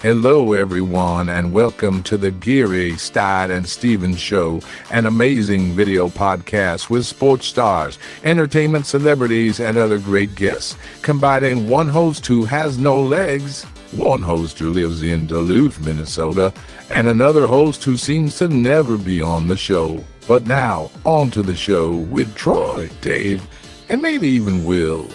Hello, everyone, and welcome to the Geary, Stein, and Stevens Show, an amazing video podcast with sports stars, entertainment celebrities, and other great guests, combining one host who has no legs, one host who lives in Duluth, Minnesota, and another host who seems to never be on the show. But now, on to the show with Troy, Dave, and maybe even Will.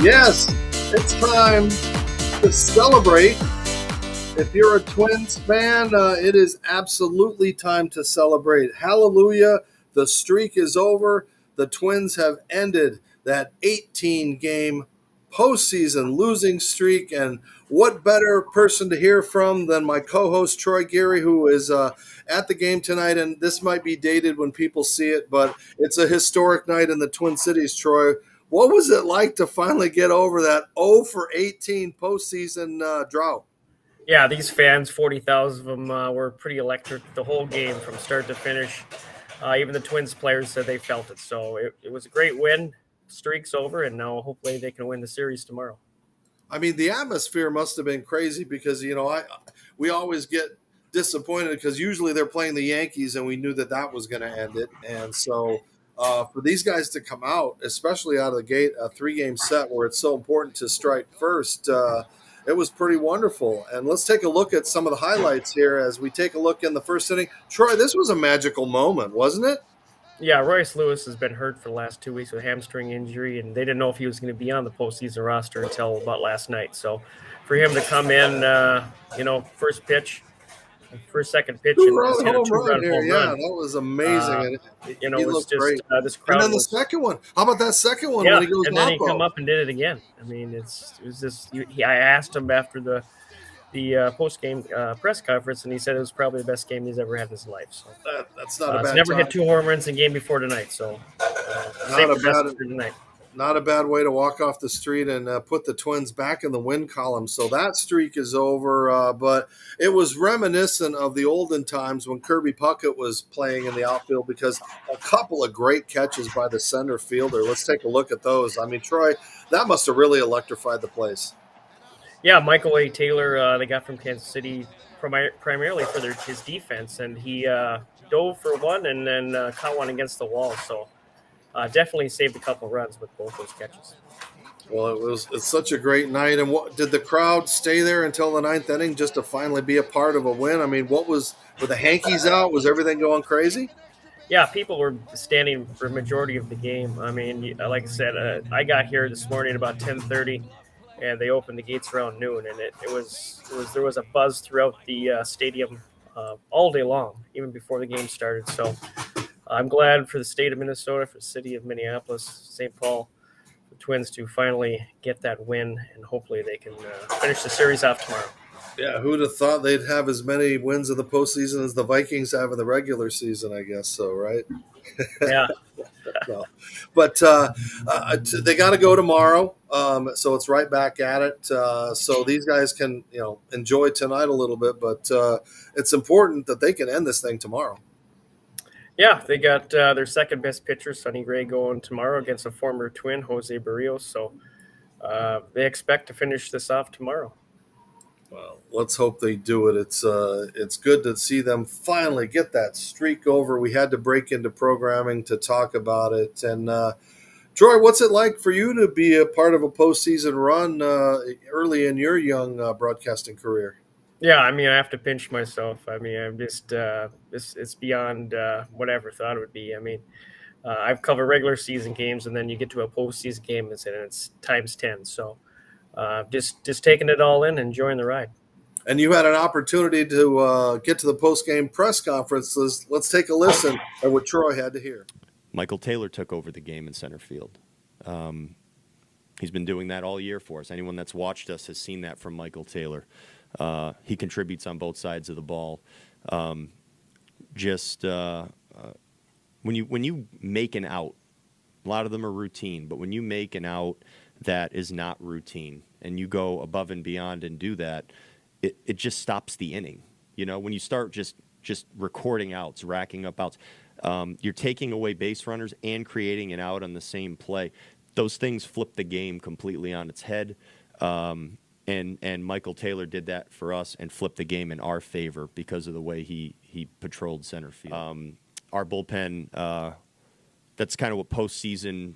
Yes, it's time to celebrate. If you're a Twins fan, it is absolutely time to celebrate. Hallelujah, the streak is over. The Twins have ended that 18-game postseason losing streak, and what better person to hear from than my co-host Troy Geary, who is at the game tonight, and this might be dated when people see it, but it's a historic night in the Twin Cities, Troy. What was it like to finally get over that 0 for 18 postseason drought? Yeah, these fans, 40,000 of them, were pretty electric the whole game from start to finish. Even the Twins players said they felt it. So it was a great win. Streak's over, and now hopefully they can win the series tomorrow. I mean, the atmosphere must have been crazy because, we always get disappointed because usually they're playing the Yankees, and we knew that was going to end it. And so for these guys to come out, especially out of the gate, a 3-game set where it's so important to strike first, it was pretty wonderful. And let's take a look at some of the highlights here as we take a look in the first inning. Troy, this was a magical moment, wasn't it? Yeah, Royce Lewis has been hurt for the last 2 weeks with a hamstring injury, and they didn't know if he was going to be on the postseason roster until about last night. So for him to come in, second pitch, and just hit a two-run home run. That was amazing. It was just great. This crowd. And then the second one. How about that second one? Yeah, when he goes and then he come up and did it again. I mean, it was just. I asked him after the post-game press conference, and he said it was probably the best game he's ever had in his life. So that's not a bad. He's never hit 2 home runs in game before tonight. So not a bad way to walk off the street and put the Twins back in the win column. So that streak is over, but it was reminiscent of the olden times when Kirby Puckett was playing in the outfield because a couple of great catches by the center fielder. Let's take a look at those. I mean, Troy, that must have really electrified the place. Yeah, Michael A. Taylor, they got from Kansas City primarily for his defense, and he dove for one and then caught one against the wall. So definitely saved a couple runs with both those catches. Well, it's such a great night. And what did the crowd stay there until the 9th inning just to finally be a part of a win? I mean, were the Hankies out? Was everything going crazy? Yeah, people were standing for a majority of the game. I mean, like I said, I got here this morning about 10:30, and they opened the gates around noon, and there was a buzz throughout the stadium all day long, even before the game started. So I'm glad for the state of Minnesota, for the city of Minneapolis, St. Paul, the Twins to finally get that win, and hopefully they can finish the series off tomorrow. Yeah, who'd have thought they'd have as many wins in the postseason as the Vikings have in the regular season, I guess so, right? Yeah. No. But they got to go tomorrow, so it's right back at it. So these guys can, enjoy tonight a little bit, but it's important that they can end this thing tomorrow. Yeah, they got their second-best pitcher, Sonny Gray, going tomorrow against a former Twin, Jose Barrios. So they expect to finish this off tomorrow. Well, let's hope they do it. It's good to see them finally get that streak over. We had to break into programming to talk about it. And Troy, what's it like for you to be a part of a postseason run early in your young broadcasting career? Yeah, I mean, I have to pinch myself. I mean, I'm just it's beyond what I ever thought it would be. I mean, I've covered regular season games, and then you get to a postseason game, and it's times 10. So just taking it all in, enjoying the ride. And you had an opportunity to get to the post-game press conferences. Let's take a listen at what Troy had to hear. Michael Taylor took over the game in center field. He's been doing that all year for us. Anyone that's watched us has seen that from Michael Taylor. He contributes on both sides of the ball. When you make an out, a lot of them are routine, but when you make an out that is not routine and you go above and beyond and do that, it just stops the inning. When you start just recording outs, racking up outs, You're taking away base runners and creating an out on the same play. Those things flip the game completely on its head. And Michael Taylor did that for us and flipped the game in our favor because of the way he patrolled center field. Our bullpen, that's kind of what postseason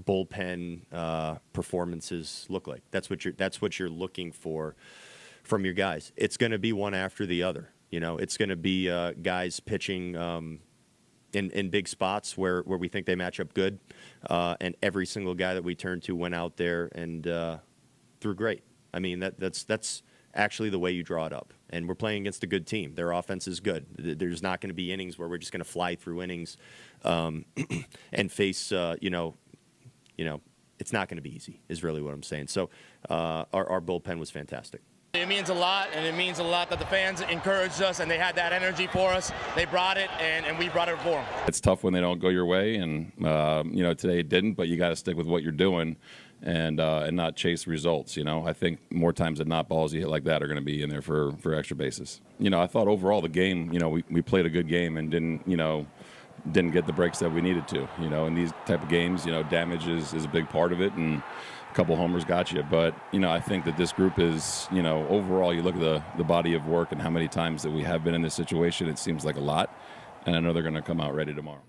bullpen performances look like. That's what you're looking for from your guys. It's going to be one after the other. It's going to be guys pitching in big spots where we think they match up good, and every single guy that we turned to went out there and threw great. I mean, that's actually the way you draw it up. And we're playing against a good team. Their offense is good. There's not going to be innings where we're just going to fly through innings and face, it's not going to be easy, is really what I'm saying. So our bullpen was fantastic. It means a lot, and it means a lot that the fans encouraged us, and they had that energy for us. They brought it, and we brought it for them. It's tough when they don't go your way, and today it didn't. But you got to stick with what you're doing, and not chase results. I think more times than not, balls you hit like that are going to be in there for extra bases. I thought overall the game, we played a good game and didn't get the breaks that we needed to. In these type of games, damage is a big part of it, and a couple homers got you. But, I think that this group is, overall, you look at the body of work and how many times that we have been in this situation, it seems like a lot. And I know they're going to come out ready tomorrow.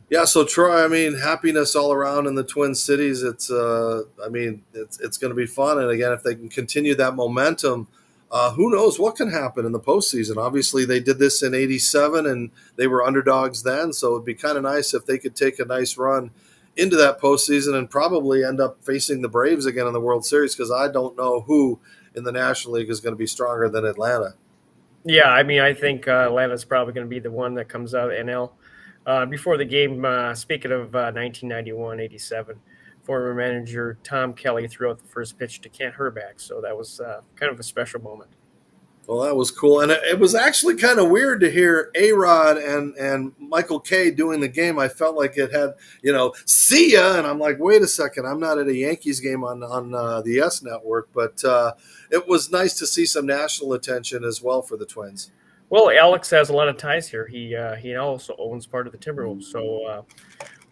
Yeah, so Troy, happiness all around in the Twin Cities. It's going to be fun. And again, if they can continue that momentum, who knows what can happen in the postseason. Obviously, they did this in '87, and they were underdogs then. So it'd be kind of nice if they could take a nice run into that postseason and probably end up facing the Braves again in the World Series, because I don't know who in the National League is going to be stronger than Atlanta. Yeah, I think Atlanta's probably going to be the one that comes out of NL. Before the game, speaking of 1991-87, former manager Tom Kelly threw out the first pitch to Kent Herbeck, so that was kind of a special moment. Well, that was cool. And it was actually kind of weird to hear A-Rod and Michael Kay doing the game. I felt like it had, see ya. And I'm like, wait a second, I'm not at a Yankees game on the YES Network. But it was nice to see some national attention as well for the Twins. Well, Alex has a lot of ties here. He also owns part of the Timberwolves. So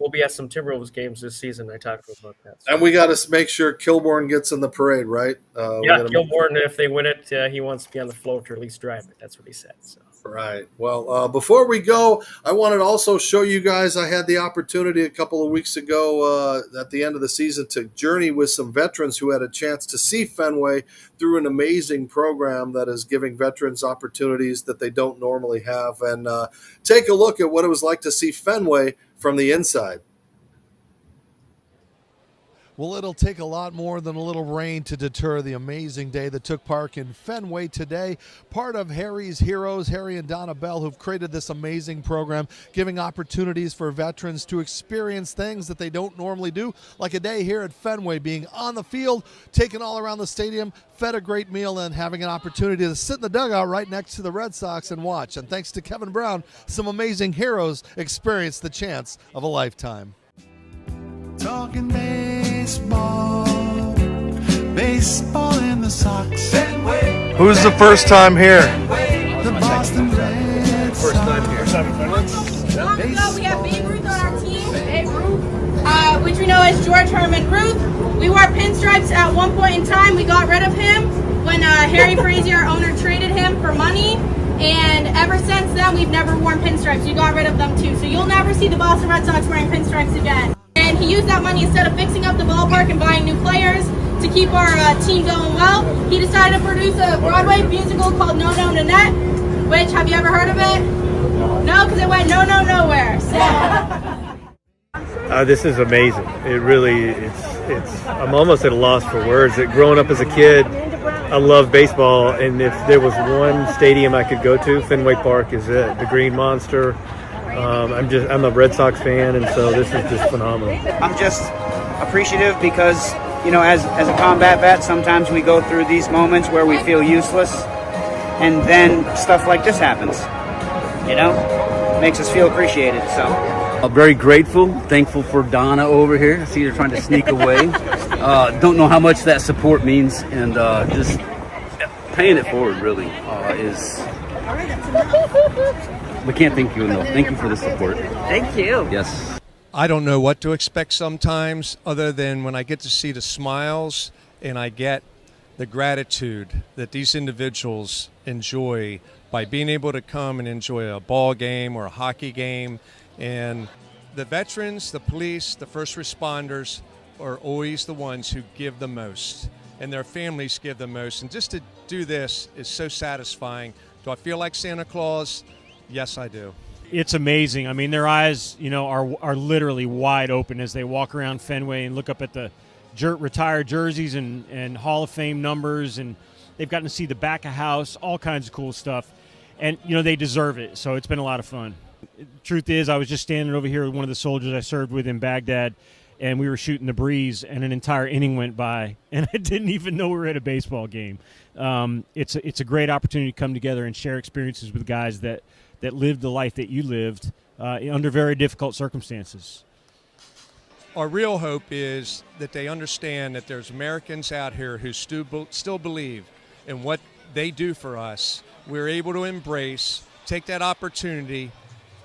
we'll be at some Timberwolves games this season. I talked about that. So. And we got to make sure Kilborn gets in the parade, right? Kilborn, if they win it, he wants to be on the float or at least drive it. That's what he said. So. Right. Well, before we go, I wanted to also show you guys, I had the opportunity a couple of weeks ago at the end of the season to journey with some veterans who had a chance to see Fenway through an amazing program that is giving veterans opportunities that they don't normally have. And take a look at what it was like to see Fenway from the inside. Well, it'll take a lot more than a little rain to deter the amazing day that took part in Fenway today. Part of Harry's Heroes, Harry and Donna Bell, who've created this amazing program, giving opportunities for veterans to experience things that they don't normally do, like a day here at Fenway, being on the field, taken all around the stadium, fed a great meal, and having an opportunity to sit in the dugout right next to the Red Sox and watch. And thanks to Kevin Brown, some amazing heroes experienced the chance of a lifetime. Talking baseball in the Sox. Who's the first time here? The Boston Red Sox. First time here. Long ago, we have Babe Ruth on our team, Babe Ruth, which we know as George Herman Ruth. We wore pinstripes at one point in time. We got rid of him when Harry Frazee, our owner, traded him for money. And ever since then, we've never worn pinstripes. We got rid of them too. So you'll never see the Boston Red Sox wearing pinstripes again. And he used that money, instead of fixing up the ballpark and buying new players to keep our team going well, he decided to produce a Broadway musical called No No Nanette, which, have you ever heard of it? No, because it went no nowhere. So. This is amazing. It really, it's. I'm almost at a loss for words. Growing up as a kid, I love baseball, and if there was one stadium I could go to, Fenway Park is it. The Green Monster. I'm a Red Sox fan, and so this is just phenomenal. I'm just appreciative because, as a combat vet, sometimes we go through these moments where we feel useless, and then stuff like this happens. Makes us feel appreciated. So I'm very grateful, thankful for Donna over here. I see her trying to sneak away. Don't know how much that support means, and just paying it forward really is. we can't thank you enough. Thank you for the support. Thank you. Yes. I don't know what to expect sometimes other than when I get to see the smiles and I get the gratitude that these individuals enjoy by being able to come and enjoy a ball game or a hockey game. And the veterans, the police, the first responders are always the ones who give the most, and their families give the most. And just to do this is so satisfying. Do I feel like Santa Claus? Yes, I do. It's amazing. I mean, their eyes, are literally wide open as they walk around Fenway and look up at the retired jerseys and Hall of Fame numbers, and they've gotten to see the back of house, all kinds of cool stuff. And, they deserve it, so it's been a lot of fun. Truth is, I was just standing over here with one of the soldiers I served with in Baghdad, and we were shooting the breeze, and an entire inning went by, and I didn't even know we were at a baseball game. It's a great opportunity to come together and share experiences with guys that lived the life that you lived under very difficult circumstances. Our real hope is that they understand that there's Americans out here who still believe in what they do for us. We're able to embrace, take that opportunity,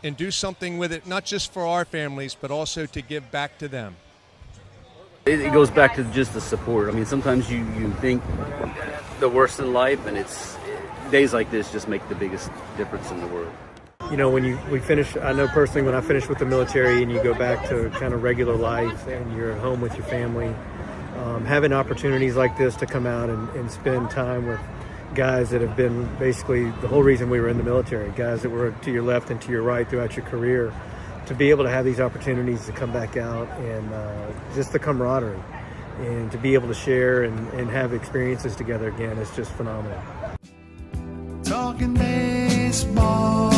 and do something with it, not just for our families, but also to give back to them. It goes back to just the support. I mean, sometimes you think the worst in life, and it's days like this just make the biggest difference in the world. When we finish, I know personally when I finish with the military and you go back to kind of regular life and you're at home with your family, having opportunities like this to come out and spend time with guys that have been basically the whole reason we were in the military, guys that were to your left and to your right throughout your career, to be able to have these opportunities to come back out and just the camaraderie and to be able to share and have experiences together again is just phenomenal. Talking baseball,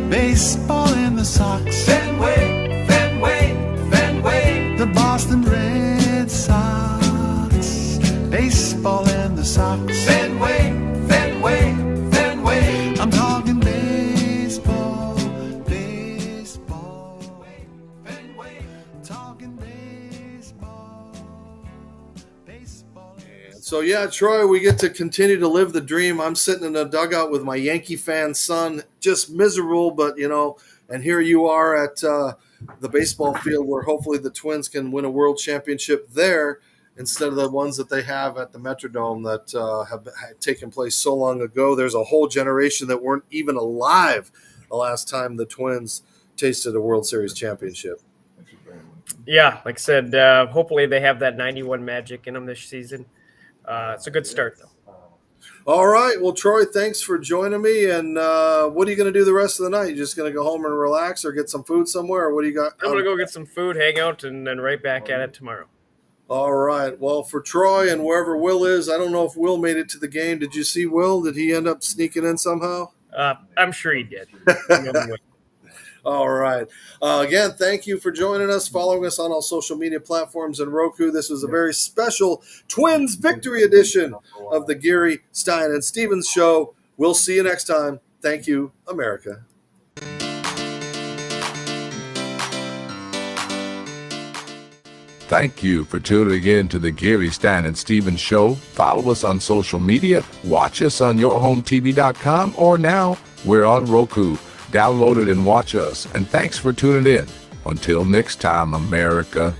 baseball in the Sox. Fenway, Fenway, Fenway. The Boston Red Sox. Baseball in the Sox. Fenway, Fenway, Fenway. I'm talking baseball, baseball. Fenway, talking baseball, baseball. So yeah, Troy, we get to continue to live the dream. I'm sitting in a dugout with my Yankee fan son, just miserable, but and here you are at the baseball field where hopefully the Twins can win a world championship there instead of the ones that they have at the Metrodome that have taken place so long ago. There's a whole generation that weren't even alive the last time the Twins tasted a World Series championship. Yeah, like I said, hopefully they have that 91 magic in them this season. It's a good start, though. All right. Well, Troy, thanks for joining me. And what are you going to do the rest of the night? You just going to go home and relax or get some food somewhere? Or what do you got? I'm going to go get some food, hang out, and then right back at it tomorrow. All right. Well, for Troy and wherever Will is, I don't know if Will made it to the game. Did you see Will? Did he end up sneaking in somehow? I'm sure he did. All right. Again, thank you for joining us, following us on all social media platforms and Roku. This was a very special Twins Victory edition of the Geary, Stein, and Stevens Show. We'll see you next time. Thank you, America. Thank you for tuning in to the Geary, Stein, and Stevens Show. Follow us on social media. Watch us on yourhometv.com, or now we're on Roku. Download it and watch us. And thanks for tuning in. Until next time, America.